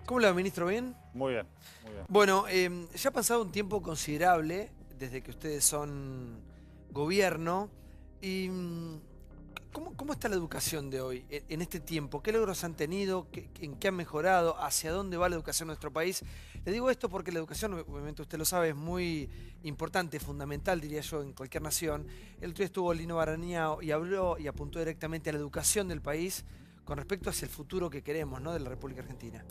¿Cómo le va, ministro? ¿Bien? Muy bien, muy bien. Bueno, ya ha pasado un tiempo considerable desde que ustedes son gobierno. Y, ¿cómo está la educación de hoy en este tiempo? ¿Qué logros han tenido? ¿En qué han mejorado? ¿Hacia dónde va la educación en nuestro país? Le digo esto porque la educación, obviamente usted lo sabe, es muy importante, fundamental, diría yo, en cualquier nación. El otro día estuvo Lino Barañao y habló y apuntó directamente a la educación del país con respecto hacia el futuro que queremos, ¿no?, de la República Argentina.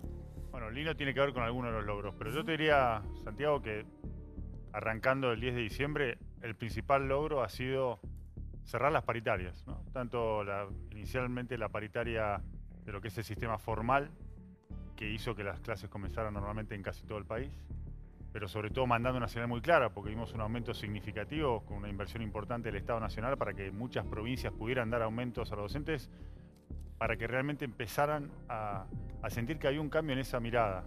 Bueno, Lino tiene que ver con algunos de los logros, pero yo Ujú. te diría, Santiago, que arrancando el 10 de diciembre, el principal logro ha sido cerrar las paritarias, ¿no? Tanto inicialmente la paritaria de lo que es el sistema formal, que hizo que las clases comenzaran normalmente en casi todo el país, pero sobre todo mandando una señal muy clara, porque vimos un aumento significativo con una inversión importante del Estado Nacional para que muchas provincias pudieran dar aumentos a los docentes, para que realmente empezaran a sentir que había un cambio en esa mirada,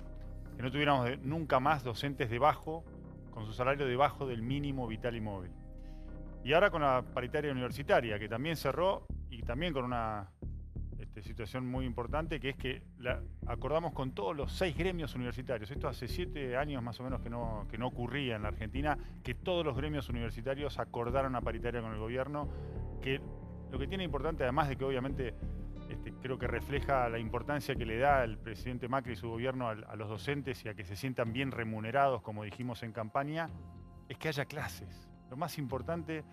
que no tuviéramos nunca más docentes debajo, con su salario debajo del mínimo vital y móvil. Y ahora con la paritaria universitaria, que también cerró y también con una situación muy importante, que es que acordamos con todos los 6 gremios universitarios. Esto hace 7 años más o menos que no ocurría en la Argentina, que todos los gremios universitarios acordaron una paritaria con el gobierno, que lo que tiene importante, además de que obviamente creo que refleja la importancia que le da el presidente Macri y su gobierno a los docentes y a que se sientan bien remunerados, como dijimos en campaña, es que haya clases. Lo más importante,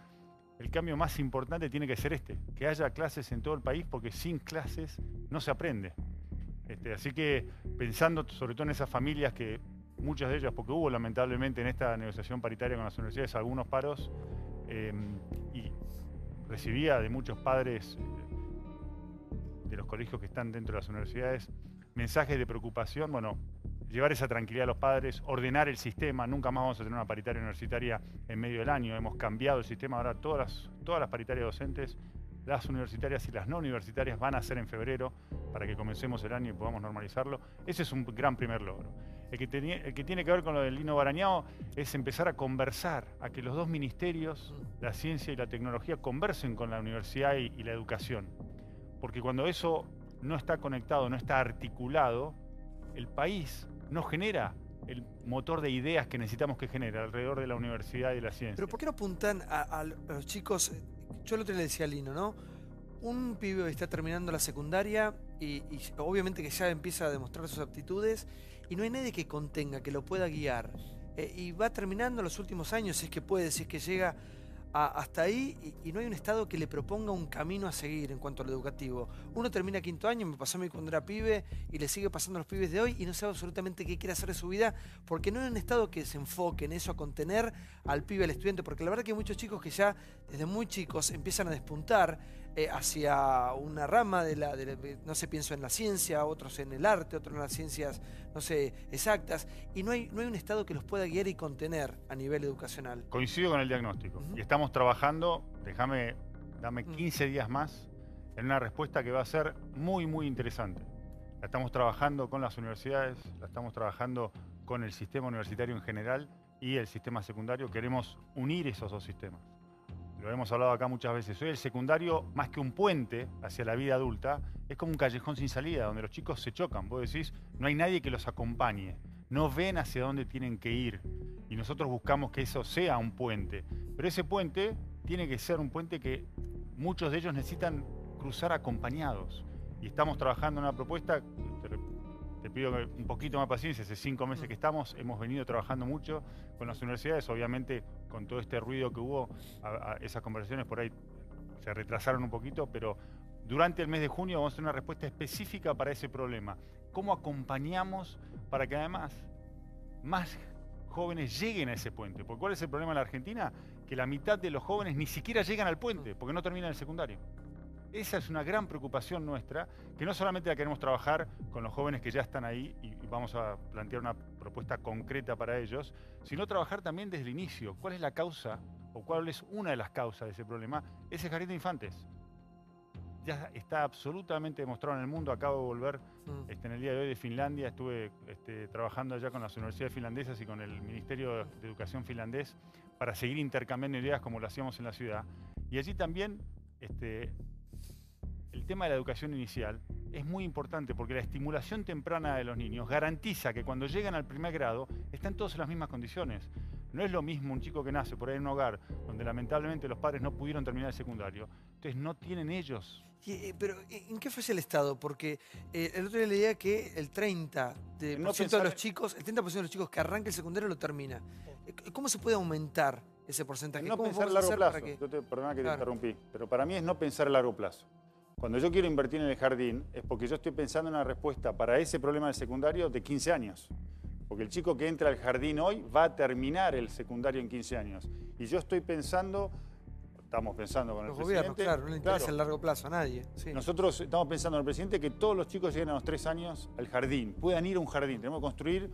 el cambio más importante tiene que ser que haya clases en todo el país, porque sin clases no se aprende. Así que pensando sobre todo en esas familias que muchas de ellas, porque hubo lamentablemente en esta negociación paritaria con las universidades algunos paros, y recibía de muchos padres de los colegios que están dentro de las universidades mensajes de preocupación. Bueno, llevar esa tranquilidad a los padres, ordenar el sistema. Nunca más vamos a tener una paritaria universitaria en medio del año. Hemos cambiado el sistema. Ahora todas las paritarias docentes, las universitarias y las no universitarias, van a ser en febrero para que comencemos el año y podamos normalizarlo. Ese es un gran primer logro. El que tiene que ver con lo del Lino Barañao es empezar a conversar, a que los dos ministerios, la ciencia y la tecnología, conversen con la universidad y la educación. Porque cuando eso no está conectado, no está articulado, el país no genera el motor de ideas que necesitamos que genere alrededor de la universidad y de la Pero ciencia. ¿por qué no apuntan a los chicos? Yo el otro día le decía a Lino, ¿no? Un pibe está terminando la secundaria y obviamente que ya empieza a demostrar sus aptitudes y no hay nadie que contenga, que lo pueda guiar. Y va terminando los últimos años, si es que puede, si es que llega hasta ahí y no hay un Estado que le proponga un camino a seguir en cuanto a lo educativo. Uno termina quinto año, me pasó a mí cuando era pibe y le sigue pasando a los pibes de hoy y no sabe absolutamente qué quiere hacer de su vida porque no hay un Estado que se enfoque en eso, a contener al pibe, al estudiante, porque la verdad que hay muchos chicos que ya desde muy chicos empiezan a despuntar hacia una rama no sé, pienso en la ciencia, otros en el arte, otros en las ciencias, no sé, exactas, y no hay un Estado que los pueda guiar y contener a nivel educacional. Coincido con el diagnóstico Ujú. y estamos trabajando, dame Mm. 15 días más, en una respuesta que va a ser muy, muy interesante. La estamos trabajando con las universidades, la estamos trabajando con el sistema universitario en general y el sistema secundario. Queremos unir esos dos sistemas. Lo hemos hablado acá muchas veces. Hoy el secundario, más que un puente hacia la vida adulta, es como un callejón sin salida, donde los chicos se chocan. Vos decís, no hay nadie que los acompañe, no ven hacia dónde tienen que ir. Y nosotros buscamos que eso sea un puente. Pero ese puente tiene que ser un puente que muchos de ellos necesitan cruzar acompañados. Y estamos trabajando en una propuesta, te pido un poquito más paciencia, hace 5 meses que estamos, hemos venido trabajando mucho con las universidades, obviamente con todo este ruido que hubo, esas conversaciones por ahí se retrasaron un poquito, pero durante el mes de junio vamos a hacer una respuesta específica para ese problema. ¿Cómo acompañamos para que además más jóvenes lleguen a ese puente? Porque ¿cuál es el problema en la Argentina? Que la mitad de los jóvenes ni siquiera llegan al puente, porque no terminan el secundario. Esa es una gran preocupación nuestra, que no solamente la queremos trabajar con los jóvenes que ya están ahí y vamos a plantear una propuesta concreta para ellos, sino trabajar también desde el inicio. ¿Cuál es la causa o cuál es una de las causas de ese problema? Es el jardín de infantes. Ya está absolutamente demostrado en el mundo. Acabo de volver en el día de hoy de Finlandia. Estuve trabajando allá con las universidades finlandesas y con el Ministerio de Educación finlandés para seguir intercambiando ideas como lo hacíamos en la ciudad. Y allí también el tema de la educación inicial es muy importante porque la estimulación temprana de los niños garantiza que cuando llegan al primer grado están todos en las mismas condiciones. No es lo mismo un chico que nace por ahí en un hogar donde lamentablemente los padres no pudieron terminar el secundario. Entonces no tienen ellos. Pero, ¿en qué falla el Estado? Porque el otro día leía que el 30% No de pensar- los chicos, el 30% de los chicos que arranca el secundario lo termina. ¿Cómo se puede aumentar ese porcentaje? No ¿Cómo pensar a podemos largo hacer plazo. para que... Perdona que Claro. te interrumpí, pero para mí es no pensar a largo plazo. Cuando yo quiero invertir en el jardín es porque yo estoy pensando en una respuesta para ese problema del secundario de 15 años. Porque el chico que entra al jardín hoy va a terminar el secundario en 15 años. Y yo estoy pensando, estamos pensando con Los el gobiernos, presidente. claro, no le interesa claro, el largo plazo a nadie. Sí. nosotros estamos pensando en el presidente que todos los chicos lleguen a los 3 años al jardín, puedan ir a un jardín. Tenemos que construir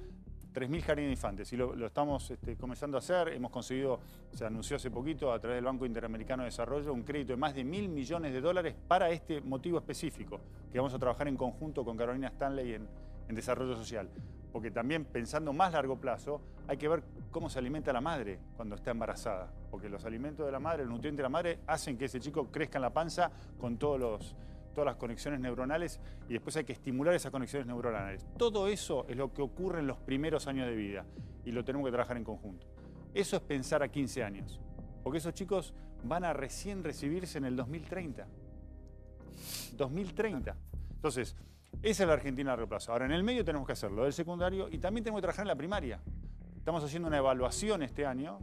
3.000 jardines de infantes y lo estamos comenzando a hacer. Hemos conseguido, se anunció hace poquito a través del Banco Interamericano de Desarrollo, un crédito de más de $1.000 millones para este motivo específico, que vamos a trabajar en conjunto con Carolina Stanley en desarrollo social. Porque también pensando más largo plazo, hay que ver cómo se alimenta la madre cuando está embarazada. Porque los alimentos de la madre, los nutrientes de la madre, hacen que ese chico crezca en la panza con todas las conexiones neuronales y después hay que estimular esas conexiones neuronales. Todo eso es lo que ocurre en los primeros años de vida y lo tenemos que trabajar en conjunto. Eso es pensar a 15 años, porque esos chicos van a recién recibirse en el 2030. 2030. Entonces, esa es la Argentina a largo plazo. Ahora, en el medio tenemos que hacer lo del secundario y también tenemos que trabajar en la primaria. Estamos haciendo una evaluación este año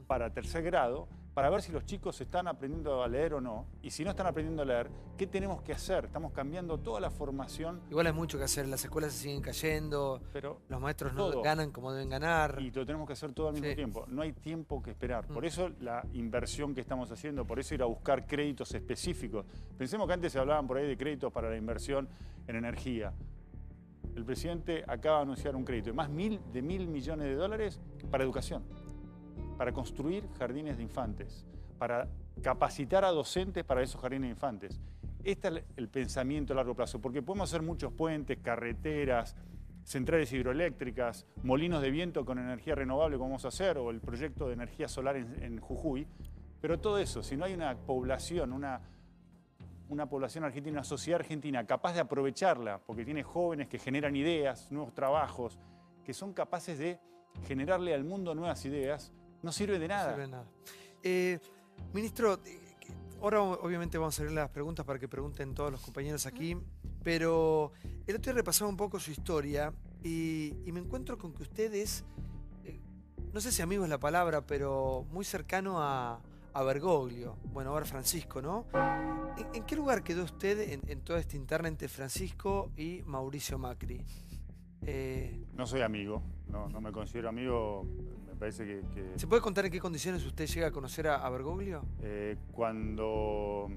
para tercer grado, para ver si los chicos están aprendiendo a leer o no. Y si no están aprendiendo a leer, ¿qué tenemos que hacer? Estamos cambiando toda la formación. Igual hay mucho que hacer, las escuelas se siguen cayendo, Pero los maestros no todo. ganan como deben ganar. Y lo tenemos que hacer todo al mismo Sí. tiempo. No hay tiempo que esperar. Por eso la inversión que estamos haciendo, por eso ir a buscar créditos específicos. Pensemos que antes se hablaban por ahí de créditos para la inversión en energía. El presidente acaba de anunciar un crédito de más de $1.000 millones para educación, para construir jardines de infantes, para capacitar a docentes para esos jardines de infantes. Este es el pensamiento a largo plazo, porque podemos hacer muchos puentes, carreteras, centrales hidroeléctricas, molinos de viento con energía renovable como vamos a hacer, o el proyecto de energía solar en Jujuy, pero todo eso, si no hay una población, una población argentina, una sociedad argentina capaz de aprovecharla, porque tiene jóvenes que generan ideas, nuevos trabajos, que son capaces de generarle al mundo nuevas ideas, no sirve de nada. No sirve de nada. Ministro, ahora obviamente vamos a abrir las preguntas para que pregunten todos los compañeros aquí, pero el otro día repasaba un poco su historia y me encuentro con que usted es, no sé si amigo es la palabra, pero muy cercano a Bergoglio, bueno, ahora Francisco, ¿no? ¿En qué lugar quedó usted en toda esta interna entre Francisco y Mauricio Macri? No soy amigo, no me considero amigo, me parece que ¿Se puede contar en qué condiciones usted llega a conocer a Bergoglio? cuando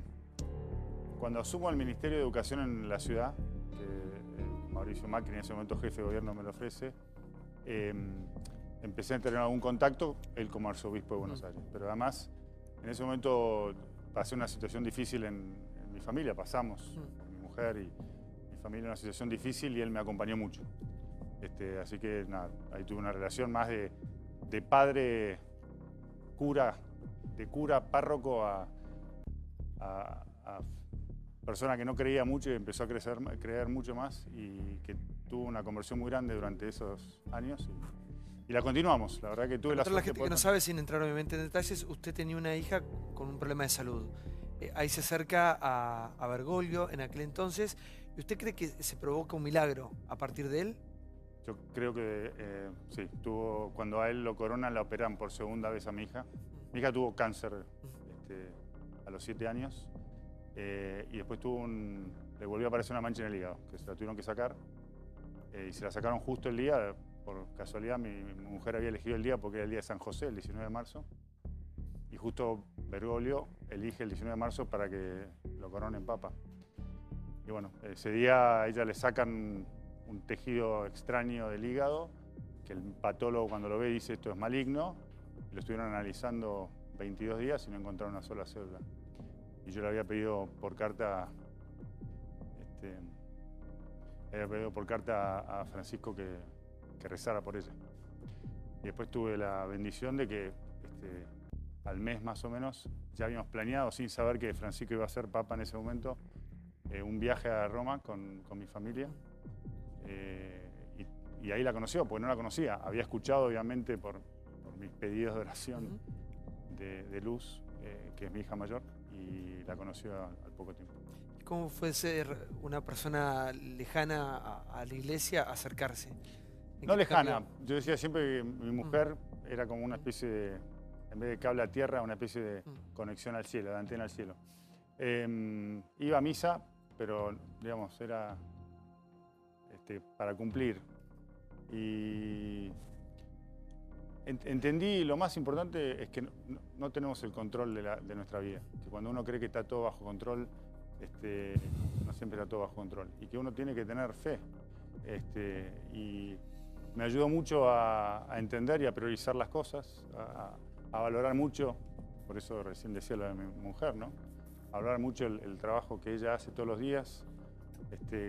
asumo el Ministerio de Educación en la ciudad, que Mauricio Macri, en ese momento jefe de gobierno, me lo ofrece, empecé a tener algún contacto, él como arzobispo de Buenos Aires. Pero además, en ese momento pasé una situación difícil en mi familia, pasamos, mi mujer y mi familia, una situación difícil y él me acompañó mucho. Así que nada, ahí tuve una relación más de padre cura, de cura párroco a persona que no creía mucho y empezó a creer mucho más y que tuvo una conversión muy grande durante esos años y la continuamos. La verdad que tuve la Para la suerte gente de que no poder- sabe, sin entrar obviamente en detalles, usted tenía una hija con un problema de salud. Ahí se acerca a Bergoglio en aquel entonces. ¿Y usted cree que se provoca un milagro a partir de él? Yo creo que sí, cuando a él lo coronan, la operan por segunda vez a mi hija. Mi hija tuvo cáncer a los 7 años y después le volvió a aparecer una mancha en el hígado, que se la tuvieron que sacar y se la sacaron justo el día, por casualidad mi mujer había elegido el día porque era el día de San José, el 19 de marzo, y justo Bergoglio elige el 19 de marzo para que lo coronen papa. Y bueno, ese día a ella le sacan un tejido extraño del hígado, que el patólogo cuando lo ve dice esto es maligno, y lo estuvieron analizando 22 días y no encontraron una sola célula. Y yo le había pedido por carta, a Francisco que rezara por ella. Y después tuve la bendición de que al mes más o menos ya habíamos planeado, sin saber que Francisco iba a ser papa en ese momento, un viaje a Roma con mi familia. Y ahí la conoció, porque no la conocía. Había escuchado, obviamente, por mis pedidos de oración de Luz, que es mi hija mayor, y la conoció al poco tiempo. ¿Cómo fue ser una persona lejana a la iglesia acercarse? No lejana. Yo decía siempre que mi mujer era como una especie de, en vez de cable a tierra, una especie de conexión al cielo, de antena al cielo. Iba a misa, pero digamos, era para cumplir. Y entendí, lo más importante es que no tenemos el control de nuestra vida. Que cuando uno cree que está todo bajo control, no siempre está todo bajo control. Y que uno tiene que tener fe. Y me ayudó mucho a entender y a priorizar las cosas, a valorar mucho, por eso recién decía lo de mi mujer, ¿no? A valorar mucho el trabajo que ella hace todos los días,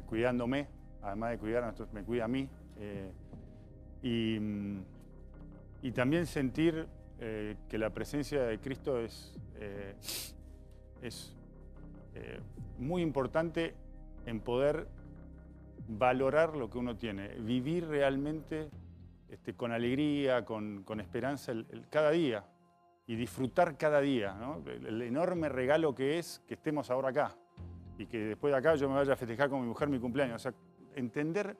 cuidándome, además de cuidar, me cuida a mí. Y también sentir que la presencia de Cristo es muy importante en poder valorar lo que uno tiene, vivir realmente con alegría, con esperanza cada día y disfrutar cada día, ¿no? El enorme regalo que es que estemos ahora acá y que después de acá yo me vaya a festejar con mi mujer mi cumpleaños. O sea, entender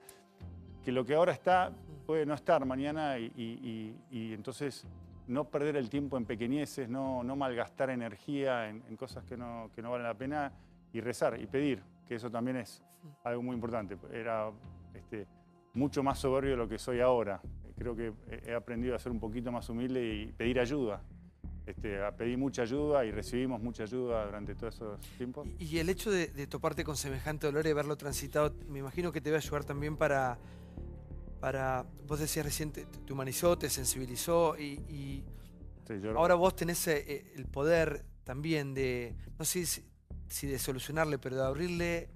que lo que ahora está puede no estar mañana y entonces no perder el tiempo en pequeñeces, no malgastar energía en cosas que no valen la pena y rezar y pedir, que eso también es algo muy importante. Era mucho más soberbio de lo que soy ahora. Creo que he aprendido a ser un poquito más humilde y pedir ayuda. Pedí mucha ayuda y recibimos mucha ayuda durante todos esos tiempos. Y el hecho de toparte con semejante dolor y haberlo transitado, me imagino que te va a ayudar también para vos decías recién, te humanizó, te sensibilizó y sí, ahora vos tenés el poder también de, no sé si de solucionarle, pero de abrirle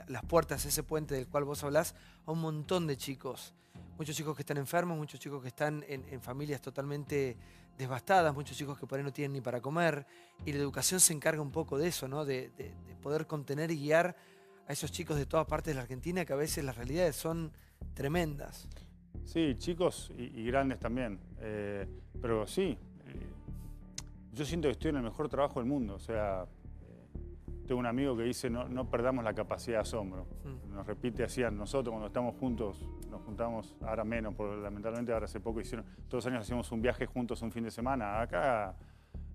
las puertas, ese puente del cual vos hablás, a un montón de chicos. Muchos chicos que están enfermos, muchos chicos que están en familias totalmente devastadas, muchos chicos que por ahí no tienen ni para comer. Y la educación se encarga un poco de eso, ¿no? De poder contener y guiar a esos chicos de todas partes de la Argentina, que a veces las realidades son tremendas. Sí, chicos y grandes también. Pero sí, yo siento que estoy en el mejor trabajo del mundo. O sea, tengo un amigo que dice no perdamos la capacidad de asombro. Nos repite así a nosotros cuando estamos juntos, nos juntamos, ahora menos, porque lamentablemente ahora hace poco todos los años hacíamos un viaje juntos un fin de semana. Acá,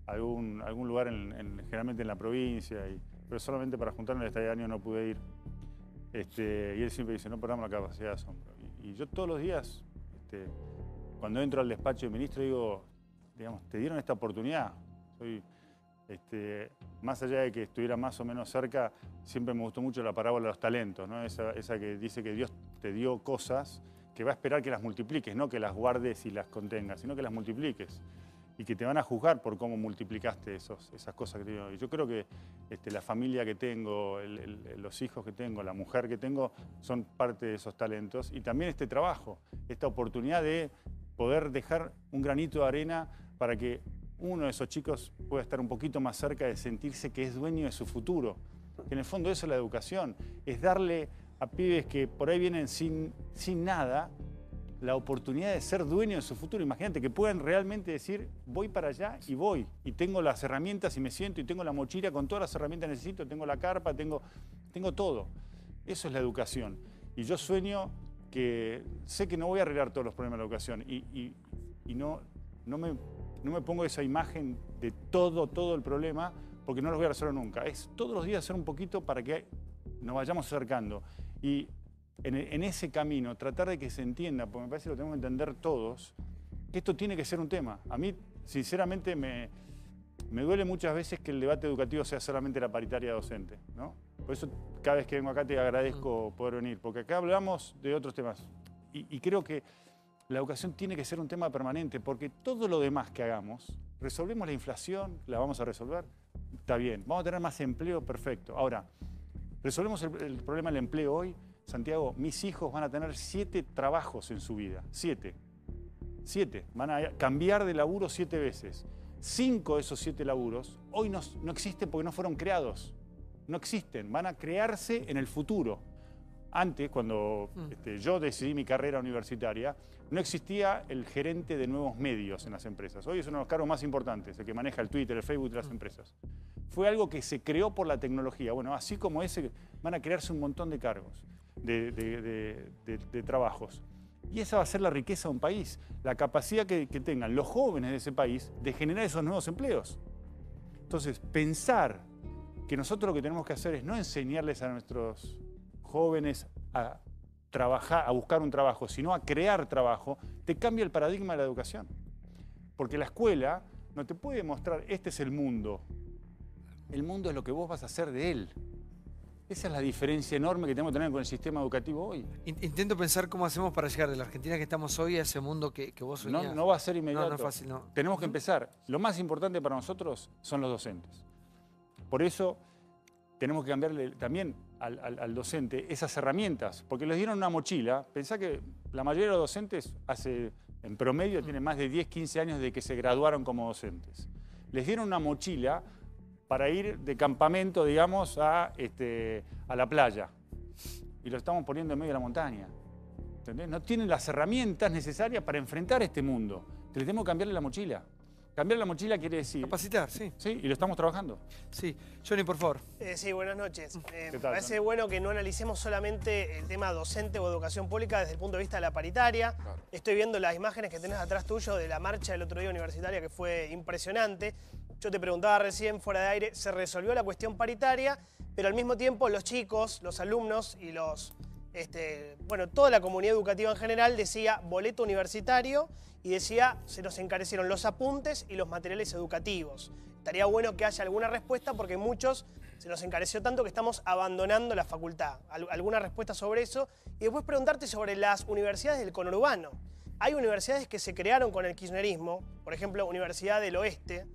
algún lugar generalmente en la provincia, pero solamente para juntarnos este año no pude ir. Y él siempre dice, no perdamos la capacidad de asombro. Y yo todos los días, cuando entro al despacho del ministro, digo, digamos, te dieron esta oportunidad. Más allá de que estuviera más o menos cerca, siempre me gustó mucho la parábola de los talentos, ¿no? Esa que dice que Dios te dio cosas que va a esperar que las multipliques, no que las guardes y las contengas, sino que las multipliques. Y que te van a juzgar por cómo multiplicaste esas cosas que te dio. Y yo creo que la familia que tengo, los hijos que tengo, la mujer que tengo, son parte de esos talentos. Y también este trabajo, esta oportunidad de poder dejar un granito de arena para que uno de esos chicos pueda estar un poquito más cerca de sentirse que es dueño de su futuro. Que en el fondo eso es la educación, es darle a pibes que por ahí vienen sin nada, la oportunidad de ser dueño de su futuro. Imagínate que puedan realmente decir, voy para allá y voy. Y tengo las herramientas y me siento y tengo la mochila con todas las herramientas que necesito, tengo la carpa, tengo todo. Eso es la educación. Y yo sueño que sé que no voy a arreglar todos los problemas de la educación y no me pongo esa imagen de todo el problema porque no los voy a resolver nunca. Es todos los días hacer un poquito para que nos vayamos acercando. Y en ese camino, tratar de que se entienda, porque me parece que lo tenemos que entender todos, que esto tiene que ser un tema. A mí, sinceramente, me duele muchas veces que el debate educativo sea solamente la paritaria docente, ¿no? Por eso, cada vez que vengo acá te agradezco poder venir, porque acá hablamos de otros temas. Y creo que la educación tiene que ser un tema permanente, porque todo lo demás que hagamos, resolvemos la inflación, la vamos a resolver, está bien. Vamos a tener más empleo, perfecto. Ahora, resolvemos el problema del empleo hoy. Santiago, mis hijos van a tener 7 trabajos en su vida. 7. Van a cambiar de laburo 7 veces. 5 de esos 7 laburos hoy no existen porque no fueron creados. no existen, van a crearse en el futuro. Antes, cuando yo decidí mi carrera universitaria, no existía el gerente de nuevos medios en las empresas. Hoy es uno de los cargos más importantes, el que maneja el Twitter, el Facebook de las empresas. Fue algo que se creó por la tecnología. Bueno, así como ese, van a crearse un montón de cargos, de trabajos. Y esa va a ser la riqueza de un país, la capacidad que tengan los jóvenes de ese país de generar esos nuevos empleos. Entonces, pensar que nosotros lo que tenemos que hacer es no enseñarles a nuestros jóvenes a trabajar, a buscar un trabajo, sino a crear trabajo, te cambia el paradigma de la educación. Porque la escuela no te puede mostrar, este es el mundo. El mundo es lo que vos vas a hacer de él. Esa es la diferencia enorme que tenemos que tener con el sistema educativo hoy. Intento pensar cómo hacemos para llegar de la Argentina que estamos hoy a ese mundo que vos soñás. No va a ser inmediato. No es fácil, no. Tenemos que empezar. Lo más importante para nosotros son los docentes. Por eso tenemos que cambiarle también al docente esas herramientas, porque les dieron una mochila. Pensá que la mayoría de los docentes en promedio tienen más de 10, 15 años de que se graduaron como docentes. Les dieron una mochila para ir de campamento, digamos, a la playa. Y lo estamos poniendo en medio de la montaña. ¿Entendés? No tienen las herramientas necesarias para enfrentar este mundo. Les tenemos que cambiarle la mochila. Cambiar la mochila quiere decir... Capacitar, sí. Sí, y lo estamos trabajando. Sí. Johnny, por favor. Sí, buenas noches. Me tal, parece Johnny? bueno que no analicemos solamente el tema docente o educación pública desde el punto de vista de la paritaria. Claro. Estoy viendo las imágenes que tenés atrás tuyo de la marcha del otro día universitaria, que fue impresionante. Yo te preguntaba recién, fuera de aire, se resolvió la cuestión paritaria, pero al mismo tiempo los chicos, los alumnos y toda la comunidad educativa en general decía boleto universitario y decía se nos encarecieron los apuntes y los materiales educativos. Estaría bueno que haya alguna respuesta porque muchos se nos encareció tanto que estamos abandonando la facultad. ¿Alguna respuesta sobre eso? Y después preguntarte sobre las universidades del conurbano. Hay universidades que se crearon con el kirchnerismo, por ejemplo, Universidad del Oeste,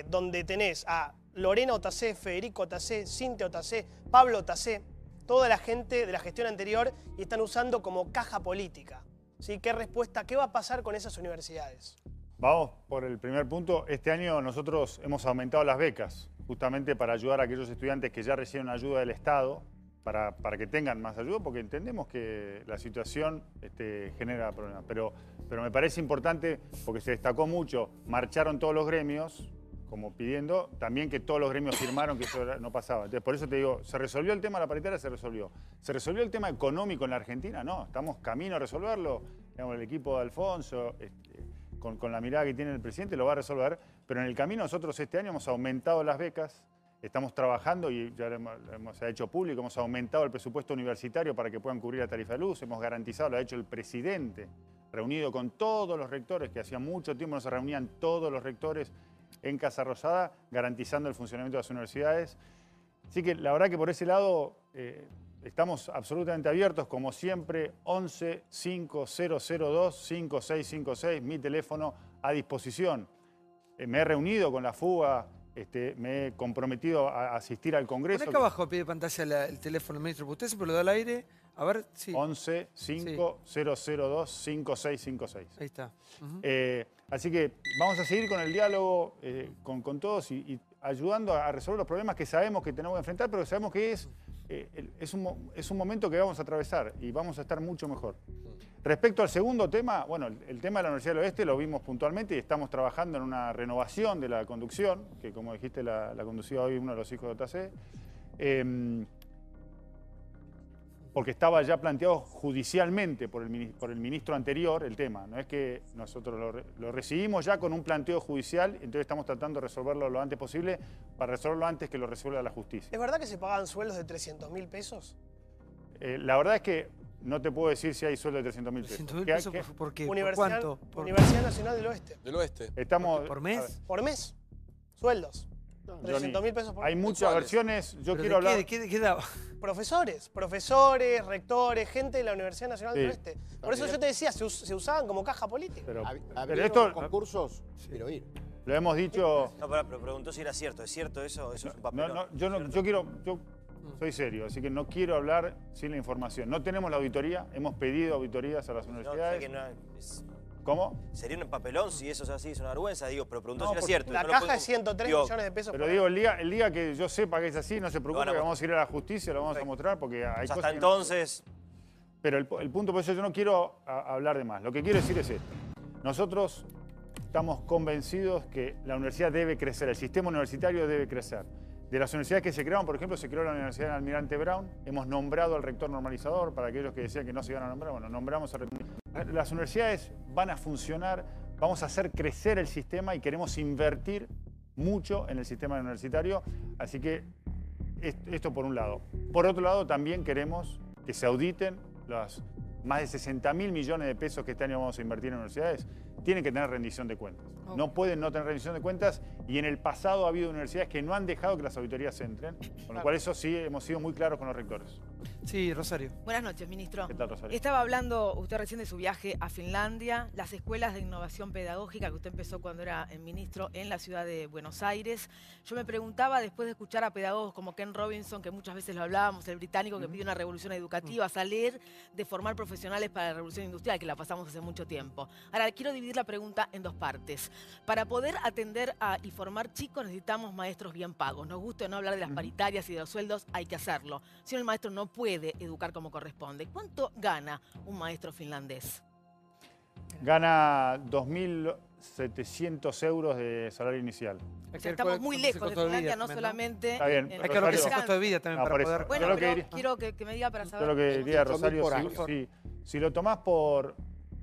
donde tenés a Lorena Otacé, Federico Otacé, Cintia Otacé, Pablo Otacé, toda la gente de la gestión anterior y están usando como caja política. ¿Sí? ¿Qué respuesta? ¿Qué va a pasar con esas universidades? Vamos por el primer punto. Este año nosotros hemos aumentado las becas, justamente para ayudar a aquellos estudiantes que ya reciben ayuda del Estado, para que tengan más ayuda, porque entendemos que la situación genera problemas. Pero me parece importante, porque se destacó mucho, marcharon todos los gremios, como pidiendo, también que todos los gremios firmaron que eso no pasaba. Entonces, por eso te digo, ¿se resolvió el tema de la paritaria? Se resolvió. ¿Se resolvió el tema económico en la Argentina? No, estamos camino a resolverlo. Digamos, el equipo de Alfonso, con la mirada que tiene el presidente, lo va a resolver. Pero en el camino nosotros este año hemos aumentado las becas, estamos trabajando y ya lo hemos hecho público, hemos aumentado el presupuesto universitario para que puedan cubrir la tarifa de luz, hemos garantizado, lo ha hecho el presidente, reunido con todos los rectores, que hacía mucho tiempo no se reunían todos los rectores en Casa Rosada, garantizando el funcionamiento de las universidades. Así que la verdad que por ese lado estamos absolutamente abiertos, como siempre, 11 5002 5656, mi teléfono a disposición. Me he reunido con la FUBA, me he comprometido a asistir al Congreso. Pon acá abajo a pie de pantalla el teléfono del ministro, usted siempre lo da al aire. A ver, sí. 11 5002 5656. Ahí está. Así que vamos a seguir con el diálogo con todos y ayudando a resolver los problemas que sabemos que tenemos que enfrentar, pero sabemos que es un momento que vamos a atravesar y vamos a estar mucho mejor. Respecto al segundo tema, bueno, el tema de la Universidad del Oeste lo vimos puntualmente y estamos trabajando en una renovación de la conducción, que como dijiste la conducía hoy uno de los hijos de Otacé, porque estaba ya planteado judicialmente por el ministro anterior el tema. No es que nosotros lo recibimos ya con un planteo judicial, entonces estamos tratando de resolverlo lo antes posible para resolverlo antes que lo resuelva la justicia. ¿Es verdad que se pagaban sueldos de 300.000 pesos? La verdad es que no te puedo decir si hay sueldo de 300.000 pesos. 300.000 pesos, ¿por qué? ¿Por cuánto? Universidad Nacional del Oeste. Del Oeste. Estamos, ¿Por mes? Por mes. Sueldos. 300.000 pesos por mes. Hay muchas versiones. Yo quiero hablar. ¿De qué daba? Profesores, rectores, gente de la Universidad Nacional del Oeste. Por eso yo te decía, se usaban como caja política. Pero esto concursos, quiero ir. Lo hemos dicho. No, pero preguntó si era cierto. ¿Es cierto eso? ¿Eso es un papelón? Yo soy serio, así que no quiero hablar sin la información. No tenemos la auditoría, hemos pedido auditorías a las universidades. ¿Cómo? Sería un papelón si eso es así, es una vergüenza, digo, pero preguntó si era porque cierto. La No lo caja puedo- es 103 digo, millones de pesos. Pero por digo, año. el día que yo sepa que es así, no se preocupe, Lo van a que vamos a ir a la justicia, lo vamos a Perfecto. mostrar, porque hay hasta cosas que entonces, Pero el punto, por eso yo no quiero hablar de más. Lo que quiero decir es esto. Nosotros estamos convencidos que la universidad debe crecer, el sistema universitario debe crecer. De las universidades que se crearon, por ejemplo, se creó la Universidad de Almirante Brown, hemos nombrado al rector normalizador, para aquellos que decían que no se iban a nombrar, bueno, nombramos al rector. Las universidades van a funcionar, vamos a hacer crecer el sistema y queremos invertir mucho en el sistema universitario, así que esto por un lado. Por otro lado, también queremos que se auditen los más de 60.000 millones de pesos que este año vamos a invertir en universidades, tienen que tener rendición de cuentas. Okay. No pueden no tener rendición de cuentas y en el pasado ha habido universidades que no han dejado que las auditorías entren, con lo cual eso sí hemos sido muy claros con los rectores. Sí, Rosario. Buenas noches, ministro. ¿Qué tal, Rosario? Estaba hablando usted recién de su viaje a Finlandia, las escuelas de innovación pedagógica que usted empezó cuando era ministro en la ciudad de Buenos Aires. Yo me preguntaba, después de escuchar a pedagogos como Ken Robinson, que muchas veces lo hablábamos, el británico que pide una revolución educativa, salir de formar profesionales para la revolución industrial, que la pasamos hace mucho tiempo. Ahora, quiero dividir la pregunta en dos partes. Para poder atender y formar chicos necesitamos maestros bien pagos. Nos gusta no hablar de las paritarias y de los sueldos, hay que hacerlo. Si no, el maestro no puede educar como corresponde. ¿Cuánto gana un maestro finlandés? Gana 2.700 euros de salario inicial. O sea, estamos muy lejos de Finlandia, no solamente... Está bien, en Hay que ver lo que es el Rosario. costo de vida también No, para por eso. poder... Bueno, Yo lo que pero diría- quiero que me diga para Yo saber... lo que diría, 5.000 Rosario, por año. si lo tomás por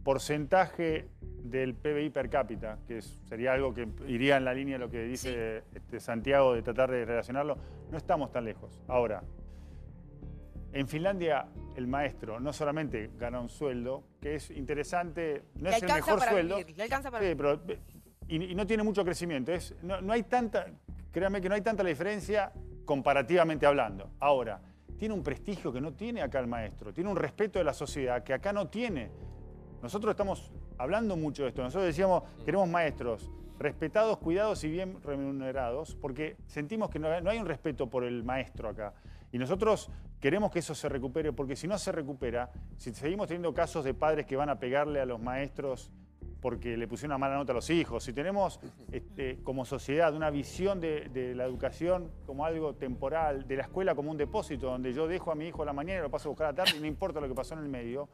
porcentaje del PBI per cápita, que sería algo que iría en la línea de lo que dice Santiago, de tratar de relacionarlo, no estamos tan lejos. Ahora, en Finlandia el maestro no solamente gana un sueldo, que es interesante, no es el mejor sueldo, le alcanza para sí, vivir. pero, y no tiene mucho crecimiento. No hay tanta, créanme que no hay tanta la diferencia comparativamente hablando. Ahora, tiene un prestigio que no tiene acá el maestro, tiene un respeto de la sociedad que acá no tiene. Nosotros estamos hablando mucho de esto. Nosotros decíamos, queremos maestros respetados, cuidados y bien remunerados, porque sentimos que no hay un respeto por el maestro acá. Y nosotros queremos que eso se recupere, porque si no se recupera, si seguimos teniendo casos de padres que van a pegarle a los maestros porque le pusieron una mala nota a los hijos, si tenemos como sociedad una visión de la educación como algo temporal, de la escuela como un depósito, donde yo dejo a mi hijo a la mañana y lo paso a buscar a la tarde y no importa lo que pasó en el medio,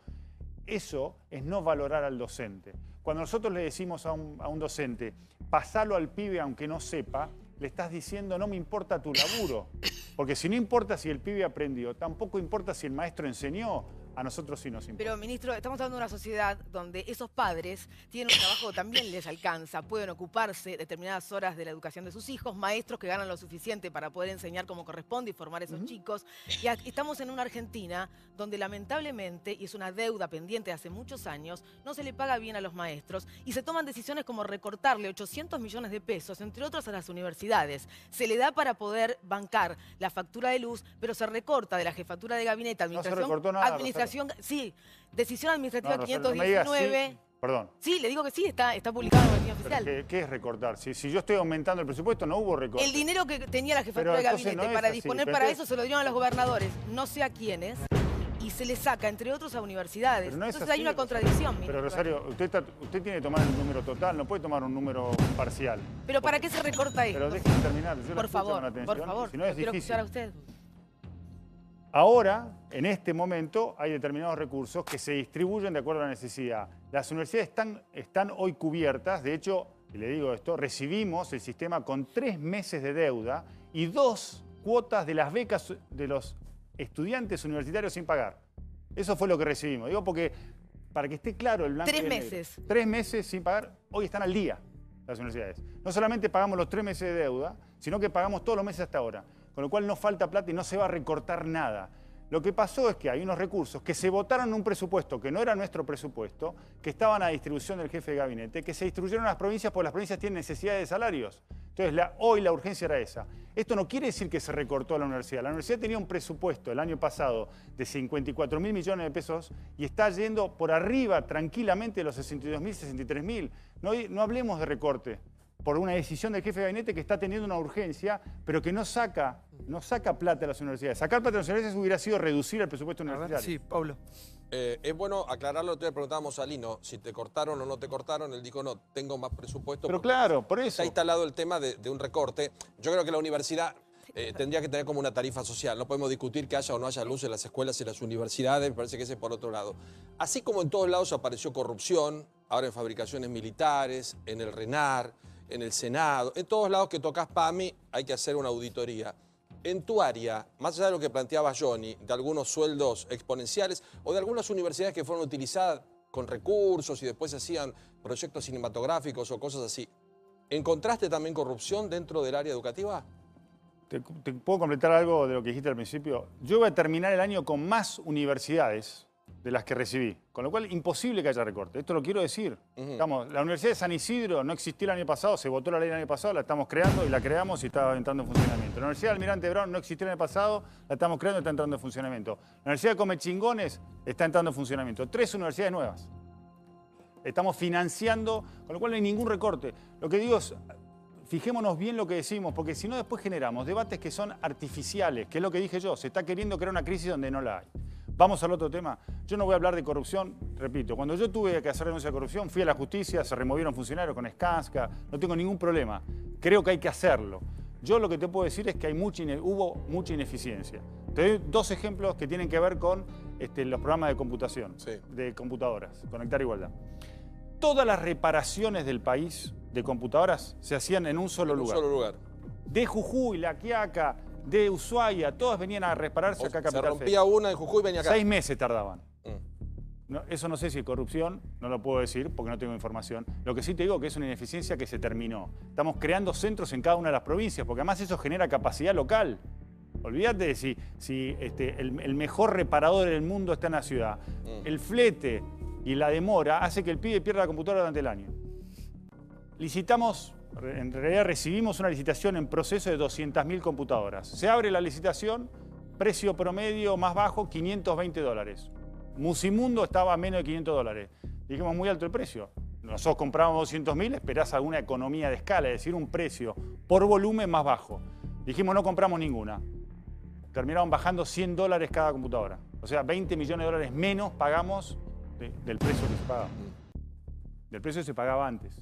eso es no valorar al docente. Cuando nosotros le decimos a un docente, pasalo al pibe aunque no sepa, le estás diciendo no me importa tu laburo. Porque si no importa si el pibe aprendió, tampoco importa si el maestro enseñó, a nosotros sí nos importa. Pero, ministro, estamos hablando de una sociedad donde esos padres tienen un trabajo que también les alcanza, pueden ocuparse determinadas horas de la educación de sus hijos, maestros que ganan lo suficiente para poder enseñar como corresponde y formar a esos chicos. Y estamos en una Argentina donde lamentablemente, y es una deuda pendiente de hace muchos años, no se le paga bien a los maestros y se toman decisiones como recortarle 800 millones de pesos, entre otros a las universidades. Se le da para poder bancar la factura de luz, pero se recorta de la jefatura de gabinete, administración... No se recortó nada, Sí, decisión administrativa No, Rosario, no me digas 519. sí, perdón. Sí, le digo que sí, está publicado en el boletín Pero oficial. ¿qué es recortar? Si yo estoy aumentando el presupuesto, no hubo recorte. El dinero que tenía la jefatura Pero de entonces gabinete no es para así, disponer pero para entonces- eso se lo dieron a los gobernadores, no sé a quiénes, y se le saca, entre otros, a universidades. Pero no es Entonces así, hay una Rosario. contradicción, Pero ministro. Rosario, usted tiene que tomar el número total, no puede tomar un número parcial. Pero ¿para qué se recorta esto? Pero déjeme terminar, yo la Por escucho con favor, atención, por favor, si no es quiero difícil. escuchar a usted. Ahora, en este momento, hay determinados recursos que se distribuyen de acuerdo a la necesidad. Las universidades están hoy cubiertas, de hecho, y le digo esto, recibimos el sistema con 3 meses de deuda y 2 cuotas de las becas de los estudiantes universitarios sin pagar. Eso fue lo que recibimos. Digo porque, para que esté claro el blanco 3 y el negro. meses. 3 meses sin pagar, hoy están al día las universidades. No solamente pagamos los 3 meses de deuda, sino que pagamos todos los meses hasta ahora. Con lo cual no falta plata y no se va a recortar nada. Lo que pasó es que hay unos recursos que se votaron en un presupuesto que no era nuestro presupuesto, que estaban a distribución del jefe de gabinete, que se distribuyeron a las provincias porque las provincias tienen necesidad de salarios. Entonces, hoy la urgencia era esa. Esto no quiere decir que se recortó a la universidad. La universidad tenía un presupuesto el año pasado de 54.000 millones de pesos y está yendo por arriba tranquilamente de los 62.000, 63.000. No hablemos de recorte por una decisión del jefe de gabinete que está teniendo una urgencia, pero que no saca plata de las universidades. Sacar plata de las universidades hubiera sido reducir el presupuesto A ver, universitario. sí, Pablo. Es bueno aclararlo, te preguntábamos a Lino, si te cortaron o no te cortaron, él dijo no, tengo más presupuesto. Pero claro, por eso. Está instalado el tema de un recorte. Yo creo que la universidad tendría que tener como una tarifa social. No podemos discutir que haya o no haya luz en las escuelas y en las universidades, me parece que ese es por otro lado. Así como en todos lados apareció corrupción, ahora en fabricaciones militares, en el RENAR, en el Senado, en todos lados que tocas PAMI hay que hacer una auditoría. En tu área, más allá de lo que planteaba Johnny, de algunos sueldos exponenciales o de algunas universidades que fueron utilizadas con recursos y después hacían proyectos cinematográficos o cosas así, ¿encontraste también corrupción dentro del área educativa? ¿Te puedo completar algo de lo que dijiste al principio? Yo voy a terminar el año con más universidades de las que recibí, con lo cual imposible que haya recorte. Esto lo quiero decir. Digamos, la Universidad de San Isidro no existía el año pasado, se votó la ley el año pasado, la estamos creando y la creamos y está entrando en funcionamiento. La Universidad de Almirante Brown no existía el año pasado, la estamos creando y está entrando en funcionamiento. La Universidad de Comechingones está entrando en funcionamiento. 3 universidades nuevas. Estamos financiando, con lo cual no hay ningún recorte. Lo que digo es, fijémonos bien lo que decimos, porque si no después generamos debates que son artificiales, que es lo que dije yo, se está queriendo crear una crisis donde no la hay. Vamos al otro tema. Yo no voy a hablar de corrupción, repito, cuando yo tuve que hacer denuncia de corrupción, fui a la justicia, se removieron funcionarios con Skanska, no tengo ningún problema. Creo que hay que hacerlo. Yo lo que te puedo decir es que hubo mucha ineficiencia. Te doy 2 ejemplos que tienen que ver con los programas de computación, de computadoras, Conectar Igualdad. Todas las reparaciones del país de computadoras se hacían en un solo lugar. De Jujuy, La Quiaca, de Ushuaia, todas venían a repararse acá a Capital Federal. Se rompía una en Jujuy y venía acá. 6 meses tardaban. No, eso no sé si es corrupción, no lo puedo decir porque no tengo información. Lo que sí te digo que es una ineficiencia que se terminó. Estamos creando centros en cada una de las provincias, porque además eso genera capacidad local. Olvídate de si el mejor reparador del mundo está en la ciudad. El flete y la demora hace que el pibe pierda la computadora durante el año. Licitamos, en realidad recibimos una licitación en proceso de 200.000 computadoras. Se abre la licitación, precio promedio más bajo, $520. Musimundo estaba a menos de $500. Dijimos, muy alto el precio. Nosotros compramos 200.000, esperás alguna economía de escala, es decir, un precio por volumen más bajo. Dijimos, no compramos ninguna. Terminaron bajando $100 cada computadora. O sea, $20 millones menos pagamos del precio que se pagaba. Del precio que se pagaba antes.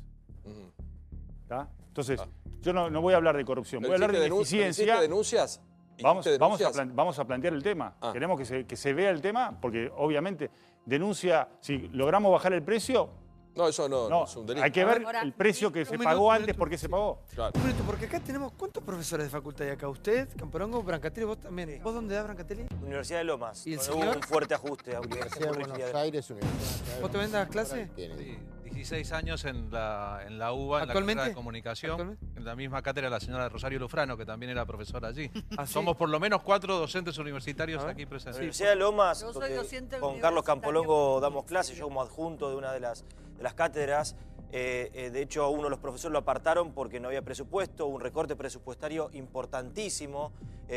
¿Tá? Entonces, yo no voy a hablar de corrupción, voy a hablar de ineficiencia. ¿Denuncias? Vamos a plantear el tema. Queremos que se vea el tema, porque obviamente denuncia, si logramos bajar el precio... No, eso no es un delito. Hay que ver el precio que se pagó antes, por qué se pagó. Claro. Un minuto, porque acá tenemos... ¿Cuántos profesores de facultad hay acá? ¿Usted, Camporongo, Brancatelli, vos también? Sí. ¿Vos dónde das, Brancatelli? Universidad de Lomas. ¿Y el Hubo señor? un fuerte ajuste. Universidad de Buenos Aires, Universidad. ¿Vos también das clase? Sí, 16 años en la UBA, en la carrera de comunicación, en la misma cátedra de la señora Rosario Lufrano, que también era profesora allí. Somos por lo menos 4 docentes universitarios aquí presentes. Universidad de Lomas, con Carlos Campolongo damos clases, yo como adjunto de una de las cátedras. De hecho, uno de los profesores lo apartaron porque no había presupuesto, un recorte presupuestario importantísimo,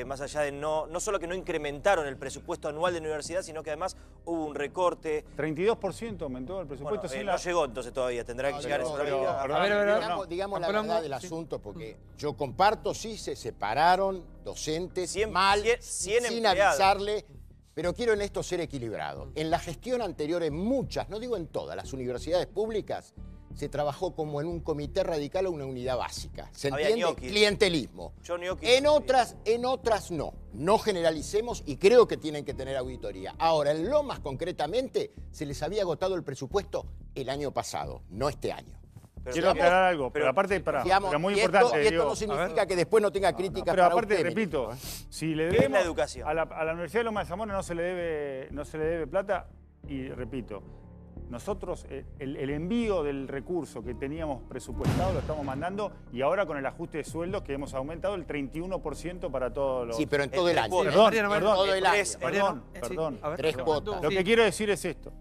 más allá de no solo que no incrementaron el presupuesto anual de la universidad, sino que además hubo un recorte. 32% aumentó el presupuesto. Bueno, no llegó entonces todavía, tendrá que llegar esa Digamos la verdad del asunto, porque yo comparto, sí, se separaron docentes sin avisarle. Pero quiero en esto ser equilibrado. En la gestión anterior, en muchas, no digo en todas, las universidades públicas, se trabajó como en un comité radical o una unidad básica. ¿Se entiende? Clientelismo. En otras no. No generalicemos y creo que tienen que tener auditoría. Ahora, en Lomas concretamente, se les había agotado el presupuesto el año pasado, no este año. Quiero aclarar algo, pero aparte, pero muy importante. Y esto no significa que después no tenga críticas pero para aparte, usted, repito, si le ¿qué es debemos la educación? a la Universidad de Loma de Zamora no se le debe plata, y repito, nosotros el envío del recurso que teníamos presupuestado lo estamos mandando, y ahora con el ajuste de sueldos que hemos aumentado el 31% para todos los... Sí, pero en todo el año. Perdón. 3 cuotas. Lo que quiero decir es esto.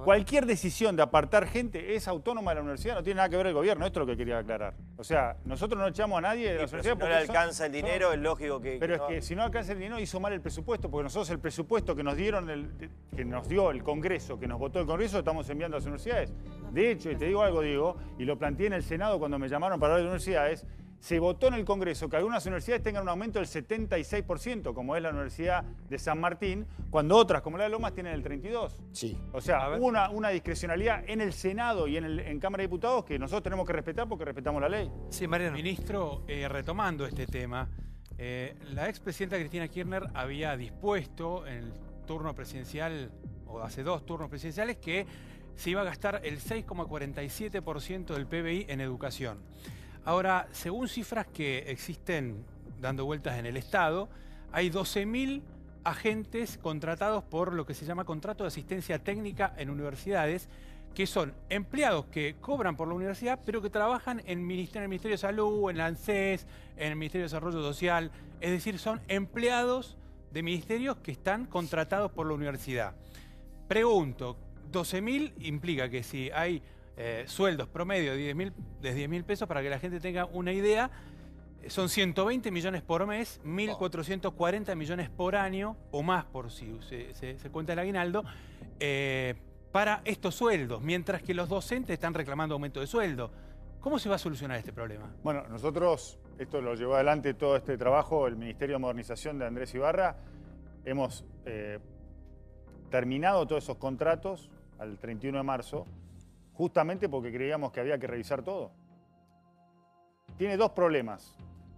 Cualquier decisión de apartar gente es autónoma de la universidad, no tiene nada que ver el gobierno. Esto es lo que quería aclarar. O sea, nosotros no echamos a nadie de la universidad. Si no le alcanza el dinero, es lógico que... Pero es que si no alcanza el dinero, hizo mal el presupuesto, porque nosotros el presupuesto que nos dieron, que nos dio el Congreso, que nos votó el Congreso, lo estamos enviando a las universidades. De hecho, y te digo algo, Diego, y lo planteé en el Senado cuando me llamaron para hablar de universidades, se votó en el Congreso que algunas universidades tengan un aumento del 76%, como es la Universidad de San Martín, cuando otras, como la de Lomas, tienen el 32%. Sí. O sea, hubo una discrecionalidad en el Senado y en Cámara de Diputados que nosotros tenemos que respetar porque respetamos la ley. Sí, Mariano. Ministro, retomando este tema, la expresidenta Cristina Kirchner había dispuesto en el turno presidencial, o hace 2 turnos presidenciales, que se iba a gastar el 6,47% del PBI en educación. Ahora, según cifras que existen dando vueltas en el Estado, hay 12.000 agentes contratados por lo que se llama contrato de asistencia técnica en universidades, que son empleados que cobran por la universidad, pero que trabajan en el Ministerio de Salud, en la ANSES, en el Ministerio de Desarrollo Social. Es decir, son empleados de ministerios que están contratados por la universidad. Pregunto, 12.000 implica que si hay sueldos promedio de 10.000 pesos, para que la gente tenga una idea, son 120 millones por mes, 1.440 millones por año, o más por si se cuenta el aguinaldo, para estos sueldos, mientras que los docentes están reclamando aumento de sueldo. ¿Cómo se va a solucionar este problema? Bueno, nosotros, esto lo llevó adelante todo este trabajo, el Ministerio de Modernización de Andrés Ibarra. Hemos terminado todos esos contratos al 31 de marzo, justamente porque creíamos que había que revisar todo. Tiene 2 problemas.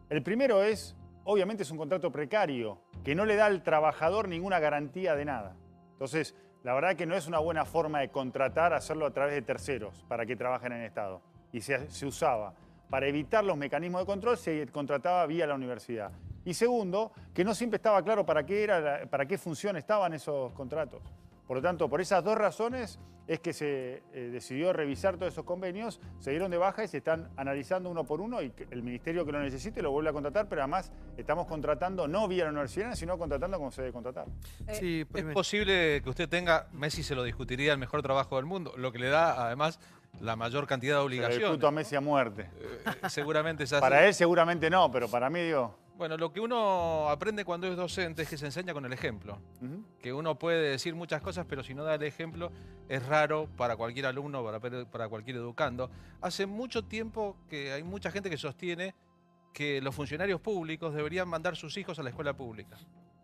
El primero es, obviamente es un contrato precario, que no le da al trabajador ninguna garantía de nada. Entonces, la verdad que no es una buena forma de contratar, hacerlo a través de terceros para que trabajen en el Estado. Y se usaba. Para evitar los mecanismos de control, se contrataba vía la universidad. Y segundo, que no siempre estaba claro para qué función estaban esos contratos. Por lo tanto, por esas 2 razones es que se decidió revisar todos esos convenios, se dieron de baja y se están analizando uno por uno, y el ministerio que lo necesite lo vuelve a contratar, pero además estamos contratando no vía la universidad, sino contratando como se debe contratar. Sí, es posible que usted tenga, Messi se lo discutiría, el mejor trabajo del mundo, lo que le da además la mayor cantidad de obligaciones. Se lo discuto a Messi a muerte. Seguramente es así. Para él seguramente no, pero para mí digo... Bueno, lo que uno aprende cuando es docente es que se enseña con el ejemplo. Que uno puede decir muchas cosas, pero si no da el ejemplo, es raro para cualquier alumno, para cualquier educando. Hace mucho tiempo que hay mucha gente que sostiene que los funcionarios públicos deberían mandar sus hijos a la escuela pública.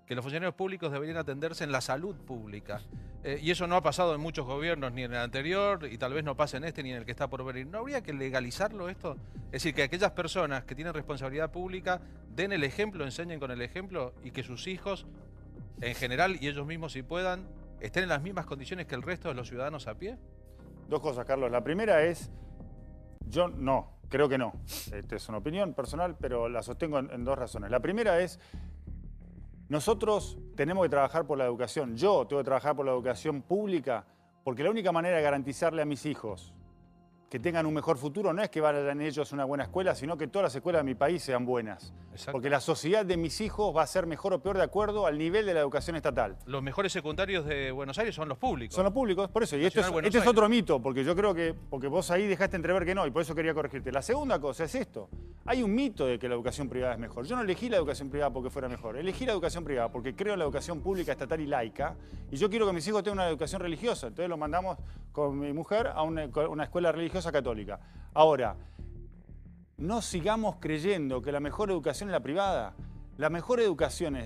Que los funcionarios públicos deberían atenderse en la salud pública. Y eso no ha pasado en muchos gobiernos, ni en el anterior, y tal vez no pase en este ni en el que está por venir. ¿No habría que legalizarlo esto? Es decir, que aquellas personas que tienen responsabilidad pública den el ejemplo, enseñen con el ejemplo, y que sus hijos, en general, y ellos mismos si puedan, estén en las mismas condiciones que el resto de los ciudadanos a pie. 2 cosas, Carlos. La primera es, yo no, creo que no. Esta es una opinión personal, pero la sostengo en 2 razones. La primera es, nosotros tenemos que trabajar por la educación. Yo tengo que trabajar por la educación pública, porque la única manera de garantizarle a mis hijos que tengan un mejor futuro no es que vayan ellos a una buena escuela, sino que todas las escuelas de mi país sean buenas. Exacto. Porque la sociedad de mis hijos va a ser mejor o peor de acuerdo al nivel de la educación estatal. Los mejores secundarios de Buenos Aires son los públicos. Son los públicos, por eso. Y este es otro mito, porque yo creo que, porque vos ahí dejaste entrever que no, y por eso quería corregirte. La segunda cosa es esto. Hay un mito de que la educación privada es mejor. Yo no elegí la educación privada porque fuera mejor. Elegí la educación privada porque creo en la educación pública, estatal y laica. Y yo quiero que mis hijos tengan una educación religiosa. Entonces los mandamos con mi mujer a una escuela religiosa católica. Ahora, no sigamos creyendo que la mejor educación es la privada. La mejor educación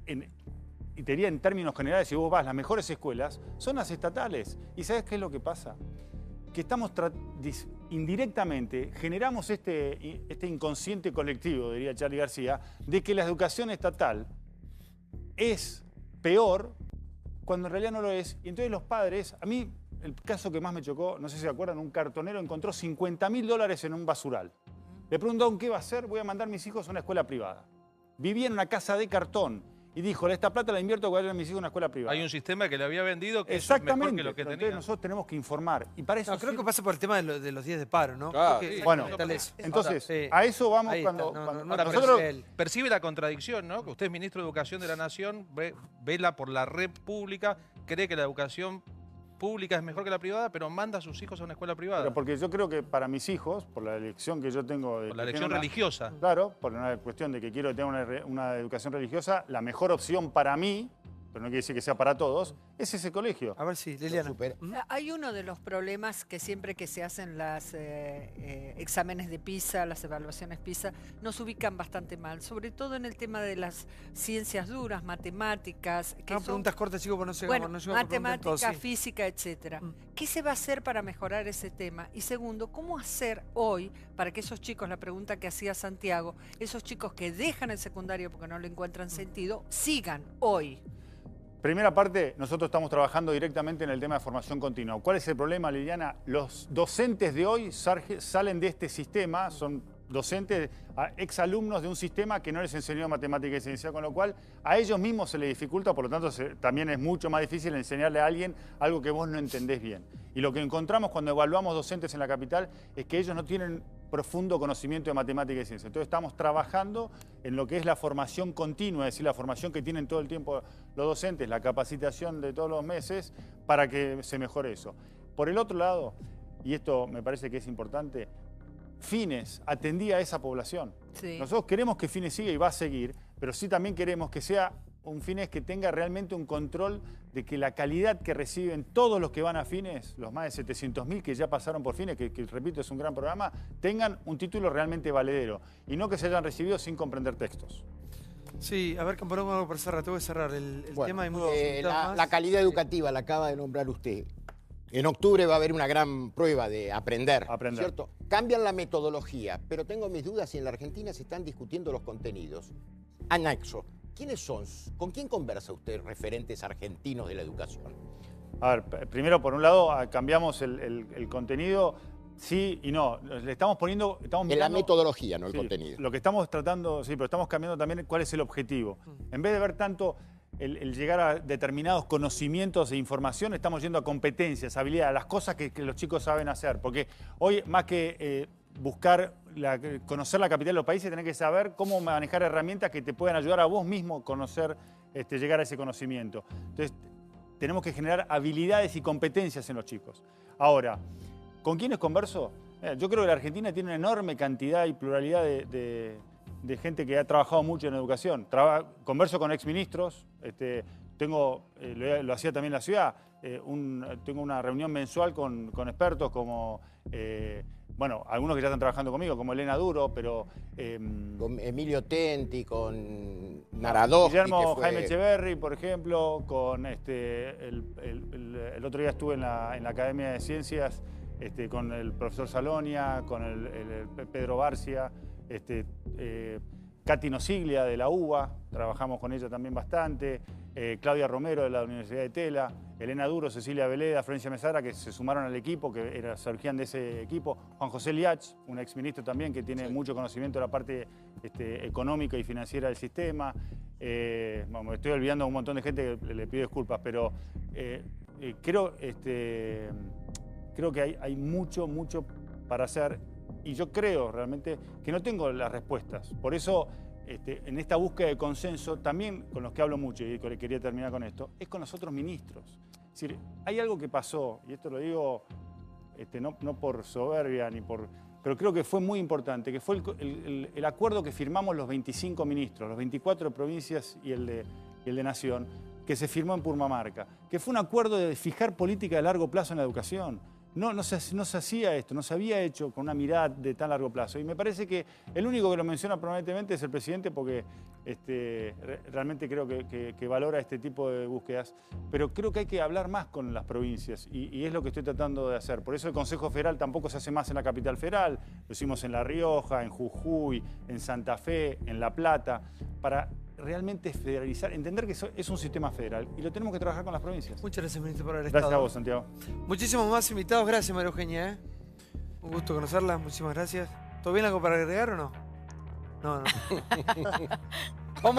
y te diría en términos generales, si vos vas, las mejores escuelas son las estatales. ¿Y sabés qué es lo que pasa? Que estamos indirectamente generamos este inconsciente colectivo, diría Charly García, de que la educación estatal es peor cuando en realidad no lo es. Y entonces los padres, a mí el caso que más me chocó, no sé si se acuerdan, un cartonero encontró $50.000 en un basural. Le preguntaron qué va a hacer, voy a mandar a mis hijos a una escuela privada. Vivía en una casa de cartón. Y dijo, esta plata la invierto para a mis hijos a una escuela privada. Hay un sistema que le había vendido que exactamente, es mejor que lo que tenía. Nosotros tenemos que informar. Y para eso no, creo que pasa por el tema de los días de paro, ¿no? Claro. Sí, bueno, entonces, a eso vamos cuando nosotros... Percibe la contradicción, ¿no? Que usted es ministro de Educación de la Nación, vela por la red pública, cree que la educación pública es mejor que la privada, pero manda a sus hijos a una escuela privada. Pero porque yo creo que para mis hijos, por la elección que yo tengo... Por la elección religiosa. Claro, por una cuestión de que quiero tener una educación religiosa, la mejor opción para mí pero no quiere decir que sea para todos, es ese colegio. A ver si, Liliana. Hay uno de los problemas que siempre que se hacen los exámenes de PISA, las evaluaciones PISA, nos ubican bastante mal, sobre todo en el tema de las ciencias duras, matemáticas. Que son preguntas cortas, chicos, porque no sé bueno, no matemática, física, etcétera. ¿Qué se va a hacer para mejorar ese tema? Y segundo, ¿cómo hacer hoy para que esos chicos, la pregunta que hacía Santiago, esos chicos que dejan el secundario porque no le encuentran sentido, sigan hoy? Primera parte, nosotros estamos trabajando directamente en el tema de formación continua. ¿Cuál es el problema, Liliana? Los docentes de hoy salen de este sistema, son docentes, exalumnos de un sistema que no les enseñó matemática y ciencia, con lo cual a ellos mismos se les dificulta, por lo tanto también es mucho más difícil enseñarle a alguien algo que vos no entendés bien. Y lo que encontramos cuando evaluamos docentes en la capital es que ellos no tienen profundo conocimiento de matemática y ciencia. Entonces estamos trabajando en lo que es la formación continua, es decir, la formación que tienen todo el tiempo los docentes, la capacitación de todos los meses para que se mejore eso. Por el otro lado, y esto me parece que es importante, Fines atendía a esa población. Sí. Nosotros queremos que Fines siga y va a seguir, pero sí también queremos que sea un Fines que tenga realmente un control de que la calidad que reciben todos los que van a Fines, los más de 700.000 que ya pasaron por Fines, que repito es un gran programa, tengan un título realmente valedero y no que se hayan recibido sin comprender textos. Sí, a ver, Campolongo, algo para cerrar, tengo que cerrar el tema. La calidad educativa la acaba de nombrar usted. En octubre va a haber una gran prueba de aprender, ¿cierto? Cambian la metodología, pero tengo mis dudas y en la Argentina se están discutiendo los contenidos. Anexo, ¿quiénes son? ¿Con quién conversa usted, referentes argentinos de la educación? A ver, primero, por un lado, cambiamos el contenido, sí y no. Le estamos poniendo... en la metodología, no el contenido. Lo que estamos tratando, sí, pero estamos cambiando también cuál es el objetivo. En vez de ver tanto el llegar a determinados conocimientos e información, estamos yendo a competencias, habilidades, a las cosas que los chicos saben hacer. Porque hoy, más que buscar conocer la capital de los países, tenés que saber cómo manejar herramientas que te puedan ayudar a vos mismo conocer, llegar a ese conocimiento. Entonces, tenemos que generar habilidades y competencias en los chicos. Ahora, ¿con quiénes converso? Yo creo que la Argentina tiene una enorme cantidad y pluralidad de gente que ha trabajado mucho en educación. Converso con exministros, lo hacía también en la ciudad, tengo una reunión mensual con expertos como, bueno, algunos que ya están trabajando conmigo, como Elena Duro, pero... con Emilio Tenti, con Naradó. Guillermo Jaime Echeverry, por ejemplo, con el otro día estuve en la Academia de Ciencias con el profesor Salonia, con el Pedro Barcia, Katy Nosiglia de la UBA, trabajamos con ella también bastante, Claudia Romero de la Universidad de Tela, Elena Duro, Cecilia Veleda, Florencia Mesara, que se sumaron al equipo, que surgían de ese equipo, Juan José Liach, un exministro también que tiene mucho conocimiento de la parte económica y financiera del sistema. Bueno, me estoy olvidando a un montón de gente que le pido disculpas, pero creo que hay mucho para hacer. Y yo creo realmente que no tengo las respuestas. Por eso, en esta búsqueda de consenso, también con los que hablo mucho, y quería terminar con esto, es con los otros ministros. Es decir, hay algo que pasó, y esto lo digo no por soberbia, pero creo que fue muy importante, que fue el acuerdo que firmamos los 25 ministros, los 24 de provincias y el de Nación, que se firmó en Purmamarca, que fue un acuerdo de fijar política de largo plazo en la educación. No se hacía esto, no se había hecho con una mirada de tan largo plazo. Y me parece que el único que lo menciona permanentemente es el presidente porque realmente creo que valora este tipo de búsquedas. Pero creo que hay que hablar más con las provincias y es lo que estoy tratando de hacer. Por eso el Consejo Federal tampoco se hace más en la capital federal. Lo hicimos en La Rioja, en Jujuy, en Santa Fe, en La Plata, para realmente federalizar, entender que es un sistema federal y lo tenemos que trabajar con las provincias. Muchas gracias, ministro, por haber estado. Gracias a vos, Santiago. Muchísimos más invitados. Gracias, María Eugenia. Un gusto conocerla. Muchísimas gracias. ¿Todo bien algo para agregar o no? No. Vamos